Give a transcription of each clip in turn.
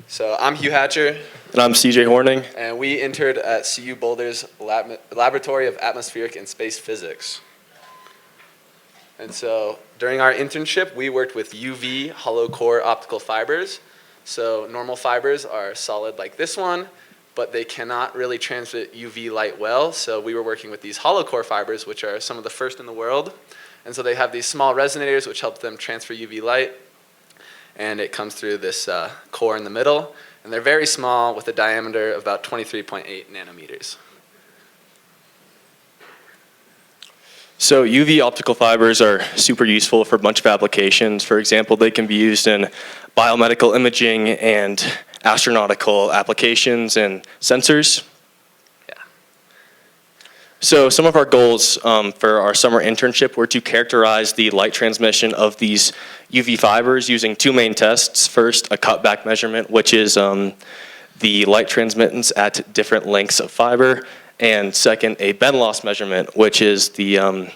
So I'm Hugh Hatcher, And I'm CJ Horning. and we interned at CU Boulder's Laboratory of Atmospheric and Space Physics. And so during our internship, we worked with UV hollow core optical fibers. So normal fibers are solid like this one, but they cannot really transmit UV light well. So we were working with these hollow core fibers, which are some of the first in the world. And so they have these small resonators, which help them transfer UV light. And it comes through this core in the middle. And they're very small with a diameter of about 23.8 nanometers. So UV optical fibers are super useful for a bunch of applications. For example, they can be used in biomedical imaging and astronautical applications and sensors. Yeah. So some of our goals for our summer internship were to characterize the light transmission of these UV fibers using two main tests. First, a cutback measurement, which is the light transmittance at different lengths of fiber. And second, a bend loss measurement, which is the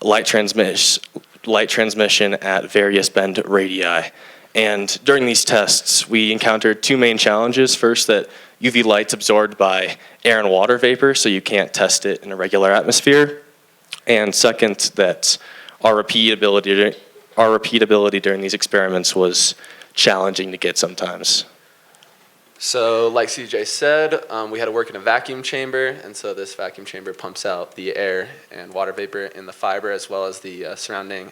light transmission at various bend radii. And during these tests, we encountered two main challenges. First, that UV light's absorbed by air and water vapor, so you can't test it in a regular atmosphere. And second, that our repeatability during these experiments was challenging to get sometimes. So like CJ said, we had to work in a vacuum chamber, and so this vacuum chamber pumps out the air and water vapor in the fiber as well as the surrounding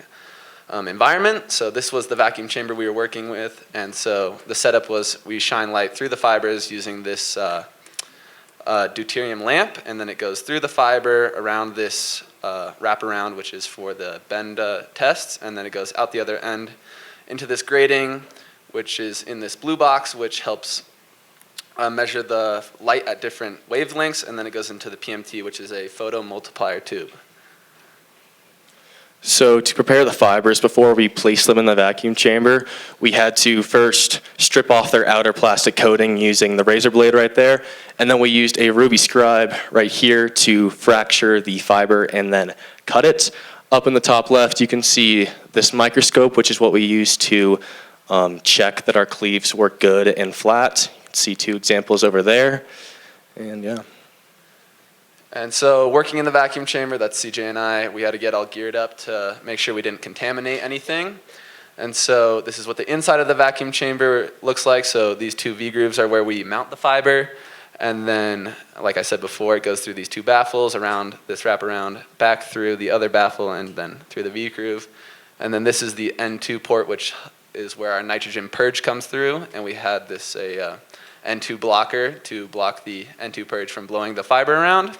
environment. So this was the vacuum chamber we were working with, and so the setup was we shine light through the fibers using this deuterium lamp, and then it goes through the fiber around this wraparound, which is for the bend tests, and then it goes out the other end into this grating, which is in this blue box, which helps measure the light at different wavelengths, and then it goes into the PMT, which is a photomultiplier tube. So to prepare the fibers before we place them in the vacuum chamber, we had to first strip off their outer plastic coating using the razor blade right there, and then we used a ruby scribe right here to fracture the fiber and then cut it. Up in the top left, you can see this microscope, which is what we use to check that our cleaves work good and flat. See two examples over there, and yeah. And so working in the vacuum chamber, that's CJ and I, we had to get all geared up to make sure we didn't contaminate anything. And so this is what the inside of the vacuum chamber looks like. So these two V-grooves are where we mount the fiber. And then, like I said before, it goes through these two baffles around this wraparound, back through the other baffle, and then through the V-groove. And then this is the N2 port, which is where our nitrogen purge comes through. And we had this N2 blocker to block the N2 purge from blowing the fiber around.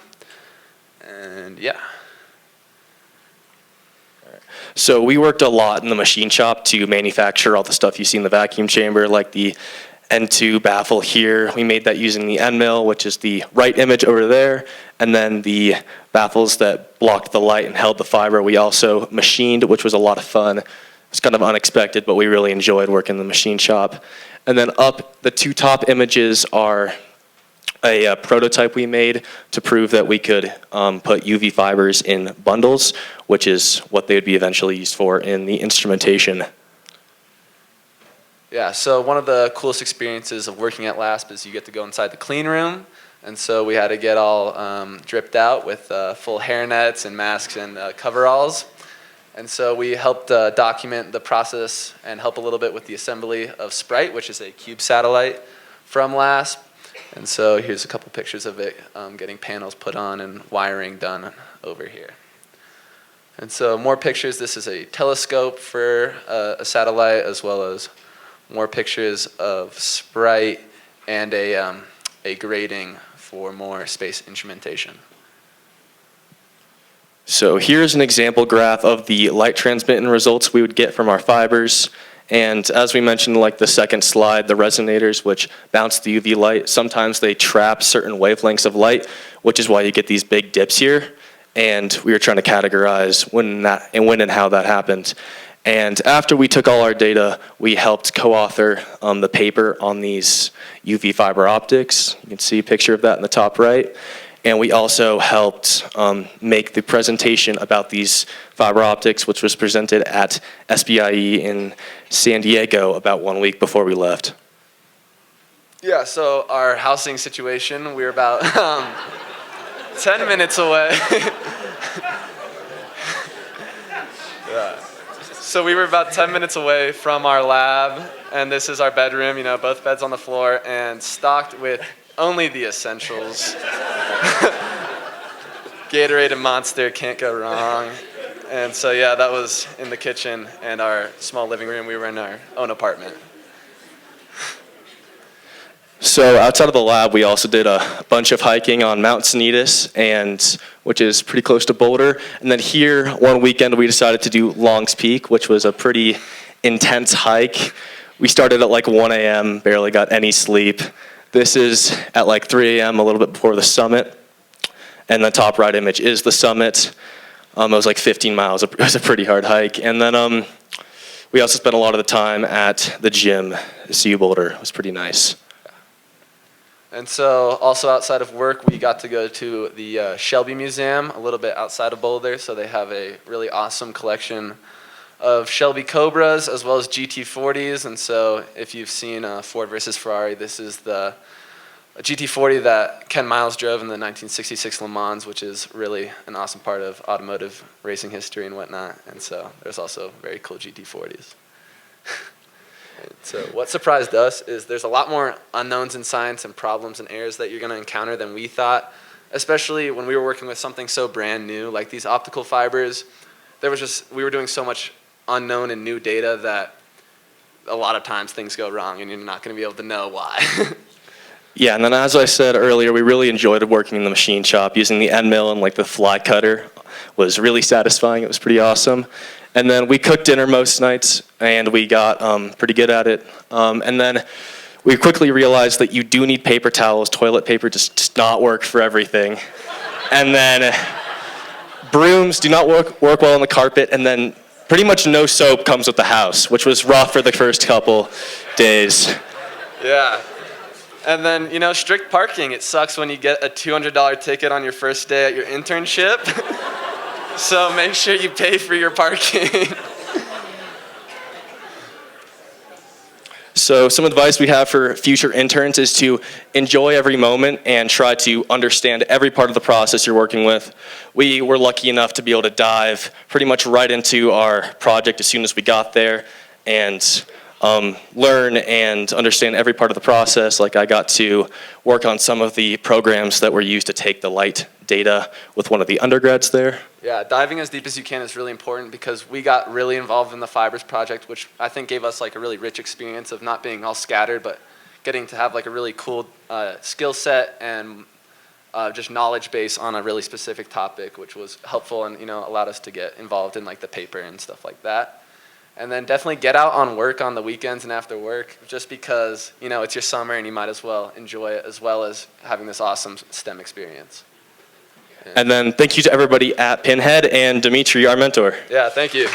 And yeah. So we worked a lot in the machine shop to manufacture all the stuff you see in the vacuum chamber, like the N2 baffle here. We made that using the N mill, which is the right image over there, and then the baffles that blocked the light and held the fiber we also machined, which was a lot of fun. It's kind of unexpected, but we really enjoyed working in the machine shop. And then up, the two top images are a prototype we made to prove that we could put UV fibers in bundles, which is what they would be eventually used for in the instrumentation. Yeah, so one of the coolest experiences of working at LASP is you get to go inside the clean room. And so we had to get all dripped out with full hairnets and masks and coveralls. And so we helped document the process and help a little bit with the assembly of Sprite, which is a cube satellite from LASP. And so here's a couple pictures of it getting panels put on and wiring done over here. And so more pictures. This is a telescope for a satellite, as well as more pictures of Sprite and a grating for more space instrumentation. So here's an example graph of the light transmitting results we would get from our fibers. And as we mentioned, like the second slide, the resonators, which bounce the UV light, sometimes they trap certain wavelengths of light, which is why you get these big dips here. And we were trying to categorize when and how that happened. And after we took all our data, we helped co-author the paper on these UV fiber optics. You can see a picture of that in the top right. And we also helped make the presentation about these fiber optics, which was presented at SBIE in San Diego about 1 week before we left. Yeah, so our housing situation, we were about 10 minutes away. Yeah. So we were about 10 minutes away from our lab, and this is our bedroom, both beds on the floor, and stocked with only the essentials. Gatorade and Monster, can't go wrong. And so, yeah, that was in the kitchen and our small living room. We were in our own apartment. So outside of the lab, we also did a bunch of hiking on Mount Sanitas, which is pretty close to Boulder. And then here, one weekend, we decided to do Long's Peak, which was a pretty intense hike. We started at like 1 a.m., barely got any sleep. This is at like 3 a.m., a little bit before the summit. And the top right image is the summit. It was like 15 miles. It was a pretty hard hike. And then we also spent a lot of the time at the gym, CU Boulder. It was pretty nice. And so also outside of work, we got to go to the Shelby Museum, a little bit outside of Boulder. So they have a really awesome collection of Shelby Cobras as well as GT40s. And so if you've seen Ford versus Ferrari, this is the GT40 that Ken Miles drove in the 1966 Le Mans, which is really an awesome part of automotive racing history and whatnot. And so there's also very cool GT40s. So what surprised us is there's a lot more unknowns in science and problems and errors that you're going to encounter than we thought, especially when we were working with something so brand new like these optical fibers. We were doing so much unknown and new data that a lot of times things go wrong and you're not going to be able to know why. Yeah, and then as I said earlier, we really enjoyed working in the machine shop. Using the end mill and like the fly cutter was really satisfying. It was pretty awesome. And then we cooked dinner most nights, and we got pretty good at it. And then we quickly realized that you do need paper towels. Toilet paper just does not work for everything. And then brooms do not work well on the carpet. And then pretty much no soap comes with the house, which was rough for the first couple days. Yeah. And then, strict parking. It sucks when you get a $200 ticket on your first day at your internship. So make sure you pay for your parking. So some advice we have for future interns is to enjoy every moment and try to understand every part of the process you're working with. We were lucky enough to be able to dive pretty much right into our project as soon as we got there and learn and understand every part of the process. Like I got to work on some of the programs that were used to take the light data with one of the undergrads there. Yeah, diving as deep as you can is really important because we got really involved in the Fibers project, which I think gave us like a really rich experience of not being all scattered, but getting to have like a really cool skill set and just knowledge base on a really specific topic, which was helpful and allowed us to get involved in like the paper and stuff like that. And then definitely get out on work on the weekends and after work, just because it's your summer and you might as well enjoy it as well as having this awesome STEM experience. And then thank you to everybody at Pinhead and Dimitri, our mentor. Yeah, thank you.